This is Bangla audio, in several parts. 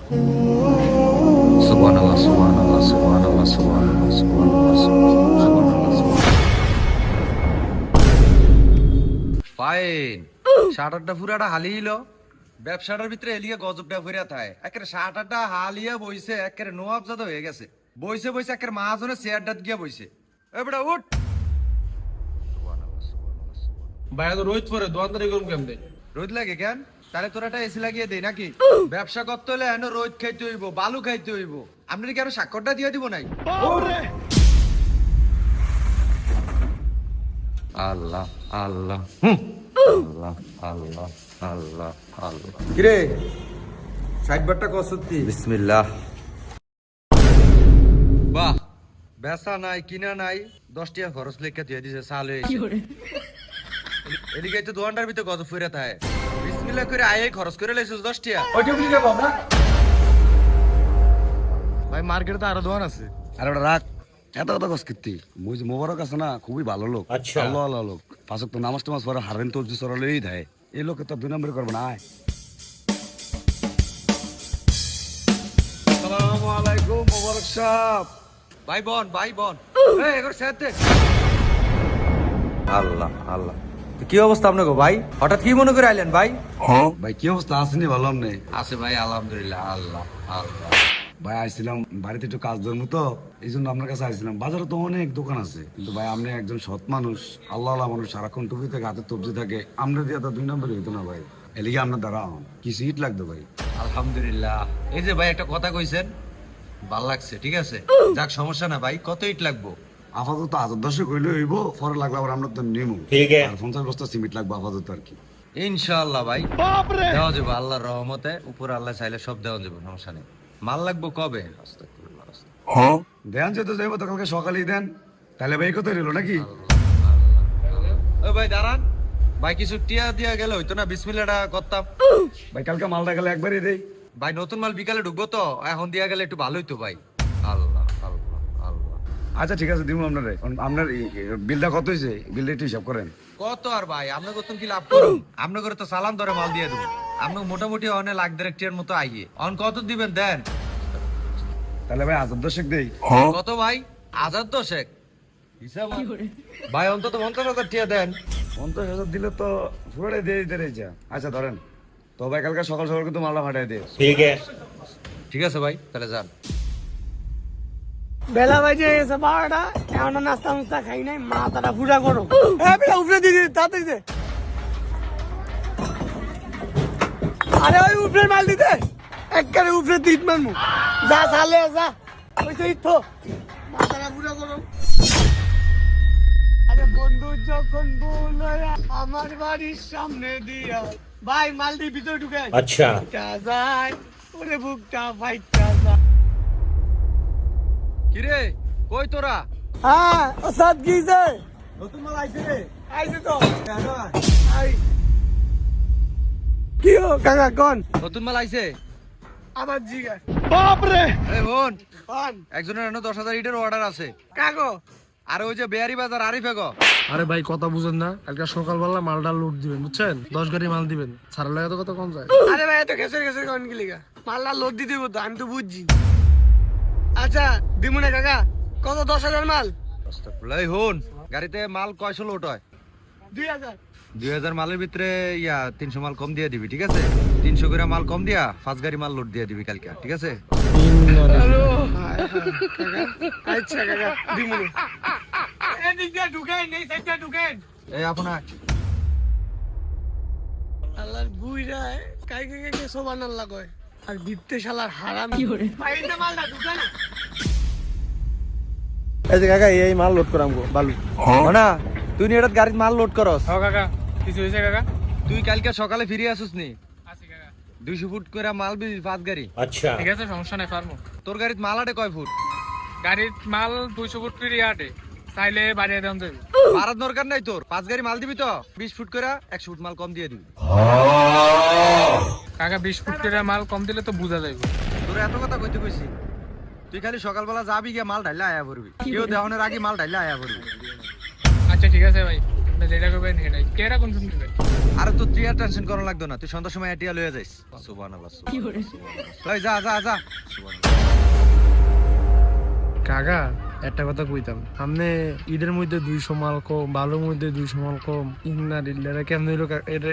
সুবহানাল্লাহ, সুবহানাল্লাহ, সুবহানাল্লাহ, সুবহানাল্লাহ, সুবহানাল্লাহ, সুবহানাল্লাহ। ফাইন। শাটারটা পুরাটা হালিল, ব্যবসাটার ভিতরে এলিয়ে গজবটা ভরিয়া থাকে। একের শাটারটা হালিয়া বইছে, একের নোয়াবজাদা হয়ে গেছে। বইছে বইছে একের মাহাজনে চেয়ারটাত গিয়া বইছে। এ বেটা উঠ। সুবহানাল্লাহ, সুবহানাল্লাহ, সুবহানাল্লাহ। ভাইয়া তো রোহিত পরে দোয়ানদারি করুন কেমনে? রোদ লাগে কেন? তাহলে তোর একটা এসি লাগিয়ে দেই নাকি? ব্যবসা করতে হলে এনে রোদ খাইতে হইব, বালু খাইতে হইব। আপনি কি আরো স্বাক্ষরটা দিয়ে দিব নাই? আল্লাহ আল্লাহ আল্লাহ আল্লাহ আল্লাহ আল্লাহ। কিরে 60 বারটা কর সত্যি? বিসমিল্লাহ। বাহ, বেচা নাই কিনা নাই, 10 টাকা খরচ লেখা দিয়ে দিছে সালে এদিকে তো দোকানটার ভিতরে গজ ফুরে থাকে। বিসমিল্লাহ করে আয়ে খরচ করে লাইছিস 10 টাকা। ওইটা বুঝি যাবো না? ভাই মার্কেটে তো আরো দোকান আছে। আরে ওটা রাখ, এত কথা কস কীর্তি। মোবারক আছে না, খুবই ভালো লোক। আচ্ছা। আল্লাহ আল্লাহ লোক, পাঁচক তো নামাজ টামাজ পরে হারেন তো সরলেই দেয়। এই লোকে তো 2 নম্বর করবো না। আয়। আসসালামু আলাইকুম মোবারক সাহেব। ভাই বোন, ভাই বোন, এই এগর সাথে। আল্লাহ আল্লাহ, তো কি অবস্থা আপনাকে ভাই? হঠাৎ কি মনে করে আইলেন ভাই? ভাই কি অবস্থা, আসেনি ভালো আপনি? আছে ভাই আলহামদুলিল্লাহ। আল্লাহ আল্লাহ। ভাই আইছিলাম বাড়িতে একটু কাজ ধরবো তো, এই জন্য আপনার কাছে আইছিলাম। বাজারে তো অনেক দোকান আছে, কিন্তু ভাই আপনি একজন সৎ মানুষ, আল্লাহ আল্লাহ মানুষ, সারাক্ষণ টুপি থাকে, হাতে তবজি থাকে। আমরা দিয়ে তো 2 নম্বর হইতো না ভাই। এলিগে আপনার দ্বারা কিছু ইট লাগতো ভাই। আলহামদুলিল্লাহ। এই যে ভাই একটা কথা কইছেন, ভাল লাগছে, ঠিক আছে। যাক সমস্যা না ভাই, কত ইট লাগবো? আপাতত 1010 কইলে হইব, পরে লাগলে আবার আমরা তো নিমু। আর 50 বস্তা সিমেন্ট লাগবে আপাতত আর কি। ইনশাআল্লাহ ভাই দেওয়া যাবে আল্লাহর রহমতে। উপর আল্লাহ চাইলে সব দেওয়া যাবে, সমস্যা নেই। মাল লাগবো কবে? আস্তাগফিরুল্লাহ, আস্তাগফিরুল্লাহ। দেন যেতে যাইবো তো কালকে সকালেই দেন, তাহলে ভাই কত রইল নাকি? ও ভাই দাঁড়ান, ভাই কিছু টিয়া দিয়া গেলে হইতো না? বিসমিল্লাহটা করতাম। ভাই কালকে মালটা গেলে একবারই দেই। ভাই নতুন মাল বিকালে ঢুকবো তো, এখন দিয়া গেলে একটু ভালোই তো ভাই। আল্লাহ আল্লাহ আল্লাহ। আচ্ছা ঠিক আছে, দিব আপনারে। আপনার বিলটা কত হয়েছে, বিলটা একটু হিসাব করেন। কত আর ভাই, আপনার কত কি লাভ করুন? আপনার করে তো সালাম ধরে মাল দিয়ে দেবো। আপনার মোটামুটি অনেক লাখ 1.5 টিয়ার মতো আইয়ে। অন কত দিবেন দেন? তাহলে ভাই 1010 দেই। কত ভাই? 1010? হিসাব ভাই অন্তত 50,000 টিয়া দেন। 50,000 দিলে তো পুরোটাই দিয়ে দিতে রয়েছে। আচ্ছা ধরেন তো ভাই, কালকে সকাল সকাল কিন্তু মালটা ফাটাই দিয়ে। ঠিক আছে ভাই, তাহলে যান। বেলা বাজে গেছে 12টা, এখনো নাস্তা মুস্তা খাই নাই, মাথাটা পুরা করো। উপরে দিদি তাড়াতাড়ি দে। আরে ওই উপরে মাল দিতে, একবারে উপরে দিত মারমু। যা চালে যা, ওইটা তো মাথাটা পুরা করো। আরে বন্ধু যখন বলে আমার বাড়ির সামনে দিয়া, ভাই মাল দিয়ে ভিতরে ঢুকে। আচ্ছা যায় ওরে বুকটা ফাইটটা যায়। কিরে কই তোরা? হ্যাঁ ওস্তাদ গিয়েছে, নতুন মাল আইছে রে। আইছে তো আই। কি ও কাকা কোন নতুন মাল আইছে? আবার জিগা। বাপ রে এই বোন, কোন একজনের এনে 10,000 ইটের অর্ডার আছে। কাগো? আর ওই যে বেয়ারি বাজার আরিফে গো। আরে ভাই কথা বুঝেন না, কালকে সকালবেলা মালটা লুট দিবেন বুঝছেন? 10 গাড়ি মাল দিবেন, ছাড়া লাগে তো কত কম যায়। আরে ভাই এত খেসে খেসে কোন কি লিগা? মাল্লা লোড দিতে হইব তো, আমি তো বুঝছি। আচ্ছা দিমু না কাকা, কত 10,000 মাল? এই হন, গাড়িতে মাল কয়শো লোড হয়? 2,000। 2,000 মালের ভিতরে 300 মাল কম দিয়ে দিবি, ঠিক আছে? 300 করে মাল কম দিয়া 5 গাড়ি মাল লোড দিয়ে দিবি কালকে, ঠিক আছে? হ্যালো কাকা। আচ্ছা কাকা দিমু না। এদিক দিয়ে ঢুকেন, এই সাইডটা ঢুকেন। এই আপনার আল্লাহর বুইরা কাই কাই কাই সোবান আল্লাহ কয়, আর বিত্তে শালার হারাম। কি করে বাইরে মালটা ঢুকে না? এই যে কাকা এই মাল লোড করাম গো বালু। না তুই এটা গাড়ির মাল লোড করস? হ্যাঁ কাকা, কিছু হয়েছে কাকা? তুই কালকে সকালে ফিরে আসিস নি? আছি কাকা। 200 ফুট করে মাল বিল 5 গাড়ি। ঠিক আছে, সমস্যা নাই, পারবো। তোর গাড়ির মাল আটে কয় ফুট? গাড়ির মাল 200 ফুট করে আটে, চাইলে বাড়িয়ে দেন যাবে। পারার দরকার নাই তোর। 5 গাড়ি মাল দিবি তো 20 ফুট করে 100 ফুট মাল কম দিয়ে দিবি। কাকা 20 ফুট করে মাল কম দিলে তো বুঝা যাবে। তোর এত কথা কইতে কইছি, তুই খালি সকালবেলা যাবি গিয়ে মাল ঢাইলে আয়া পড়বি। কেউ দেওয়ানোর আগে মাল ঢাইলে আয়া পড়বি। আচ্ছা ঠিক আছে ভাই, আপনি যেটা করবেন সেটাই। কেরা কোন শুনবেন? আরে তো তুই আর টেনশন করা লাগতো না, তুই সন্ধ্যার সময় এটিয়া লয়ে যাইস। সুবহানাল্লাহ, সুবহানাল্লাহ। এই যা যা যা। কাকা একটা কথা কইতাম, আপনি ঈদের মধ্যে 200 মাল কম, ভালোর মধ্যে 200 মাল কম, ইন্না দিল্লারা কেমন হইলো?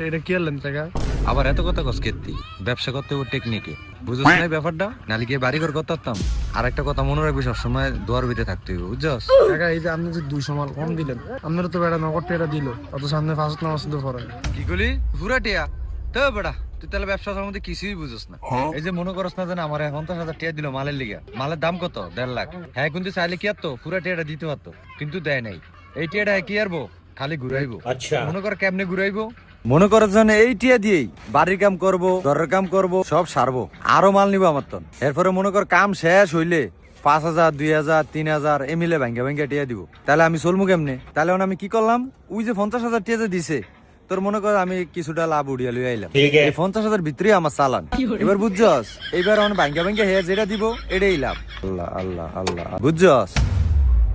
এটা কি হলেন কাকা? আবার এত কথা কস কেতি? ব্যবসা করতে ও টেকনিকে বুঝছ না ব্যাপারটা, নালি কি বাড়ি ঘর করতাম। আর একটা কথা মনে রাখবি, সবসময় দুয়ার ভিতরে থাকতে হইব, বুঝছস? কাকা এই যে আপনি যে 200 মাল কম দিলেন, আপনারা তো বেড়া নগদ টেরা দিল, অত সামনে ফার্স্ট নামাজ তো পড়েন। কি কইলি? পুরা টিয়া তো বেড়া, তুই তাহলে ব্যবসা সম্বন্ধে কিছুই বুঝছ না। এই যে মনে করস না যে আমার 50,000 টাকা দিল মালের লিগা, মালের দাম কত? 1.5 লাখ। হ্যাঁ কিন্তু চাইলে কি আর তো পুরা টিয়াটা দিতে পারতো, কিন্তু দেয় নাই। এই টিয়াটা কি আরবো, খালি ঘুরাইবো। আচ্ছা মনে কর কেমনে ঘুরাইবো? মনে করার জন্য এই টিয়া দিয়েই বাড়ির কাম করব, ঘরের কাম করব, সব সারবো, আরো মাল নিবো আমার তন। এরপরে মনে কর কাম শেষ হইলে 5,000, 2,000, 3,000 এমিলে ভাঙ্গা টিয়া দিব। তাহলে আমি চলবো কেমনে? তাহলে আমি কি করলাম, ওই যে 50,000 টিয়া যে দিছে, তোর মনে কর আমি কিছুটা লাভ উড়িয়া লই আইলাম। এই 50,000 ভিতরে আমার চালান। এবার বুঝছস, এইবার ভাঙ্গা হে যেটা দিব এটাই লাভ। আল্লাহ আল্লাহ আল্লাহ, বুঝছস?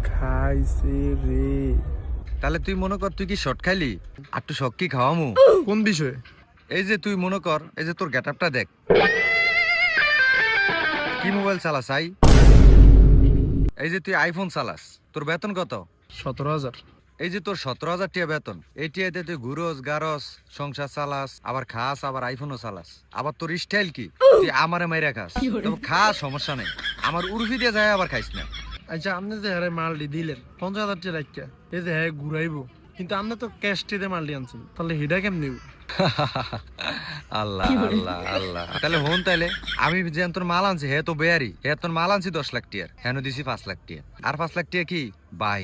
খাইছে রে। তাহলে তুই মনে কর তুই কি শর্ট খাইলি, আর তুই শখ কি খাওয়ামু? কোন বিষয়ে? এই যে তুই মনে কর, এই যে তোর গেটআপটা দেখ, কি মোবাইল চালাস আই? এই যে তুই আইফোন চালাস, তোর বেতন কত? 17,000। এই যে তোর 17,000 টাকা বেতন, এই টিয়াতে তুই ঘুরোস গারস, সংসার চালাস, আবার খাস, আবার আইফোনও চালাস। আবার তোর স্টাইল কি, তুই আমারে মাইরা খাস। তবে খা, সমস্যা নেই, আমার উর্ফি দিয়ে যায় আবার খাইস না। আচ্ছা আপনি যে হারে মাল দিলেন 50,000 টাকা রাখিয়া, এই যে হ্যাঁ ঘুরাইবো, কিন্তু আপনি তো ক্যাশ টিতে মাল আনছেন, তাহলে হিডা কেমন নিব? আল্লাহ আল্লাহ আল্লাহ। তাহলে হন, তাহলে আমি যে তোর মাল আনছি হে তো বেয়ারি, হে তোর মাল আনছি 10 লাখ টিয়ার, হেন দিছি 5 লাখ টিয়া। আর 5 লাখ টিয়া কি বাই,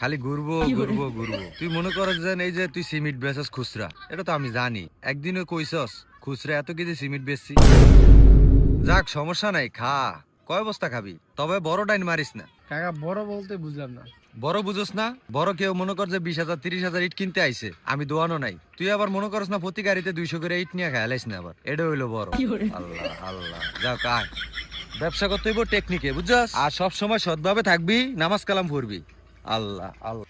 খালি ঘুরবো ঘুরবো ঘুরবো। তুই মনে কর যে এই যে তুই সিমেন্ট বেচস খুচরা, এটা তো আমি জানি, একদিনও কইছস খুচরা এত কেজি সিমেন্ট বেচছি। যাক সমস্যা নাই, খা, কয় বস্তা খাবি, তবে বড় ডাইন মারিস না। কাকা বড় বলতে বুঝলাম না। বড় বুঝোস না? বড় কেউ মনে কর যে 20,000 30,000 ইট কিনতে আইছে, আমি দোয়ানো নাই। তুই আবার মনে করস না প্রতি গাড়িতে 200 করে ইট নিয়ে খাইলাইস না, আবার এটা হইলো বড়। আল্লাহ আল্লাহ, যাও কায় ব্যবসা করতে হইব টেকনিকে, বুঝছস? আর সব সময় সৎভাবে থাকবি, নামাজ কালাম পড়বি। আল্লাহ আল্লাহ।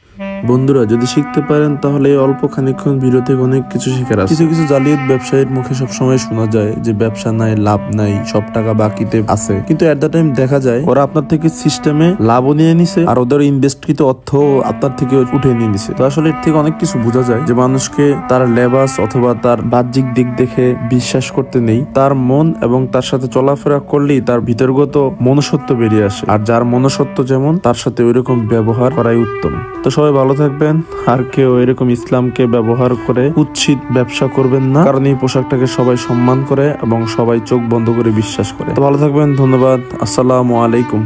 বন্ধুরা যদি শিখতে পারেন তাহলে এই অল্প খানিকক্ষণ ভিডিও থেকে অনেক কিছু শেখার আছে। কিছু কিছু জালিয়াত ব্যবসায়ীর মুখে সবসময় শোনা যায় যে ব্যবসা নাই, লাভ নাই, সব টাকা বাকিতে আছে, কিন্তু এট দ্য টাইম দেখা যায় ওরা আপনার থেকে সিস্টেমে লাভও নিয়ে নিছে, আর ওদের ইনভেস্টকৃত অর্থ আপনার থেকে উঠে নিয়ে নিছে। তো আসলে এর থেকে অনেক কিছু বোঝা যায় যে মানুষকে তার লেবাস অথবা তার বাহ্যিক দিক দেখে বিশ্বাস করতে নেই, তার মন এবং তার সাথে চলাফেরা করলেই তার ভিতরগত মনুষ্যত্ব বেরিয়ে আসে। আর যার মনুষ্যত্ব যেমন, তার সাথে ওইরকম ব্যবহার করাই উত্তম। তো সবাই ভালো থাকবেন, আর কেউ এরকম ইসলামকে ব্যবহার করে কুৎসিত ব্যবসা করবেন না, কারণ এই পোশাকটাকে সবাই সম্মান করে এবং সবাই চোখ বন্ধ করে বিশ্বাস করে। তো ভালো থাকবেন, ধন্যবাদ, আসসালামু আলাইকুম।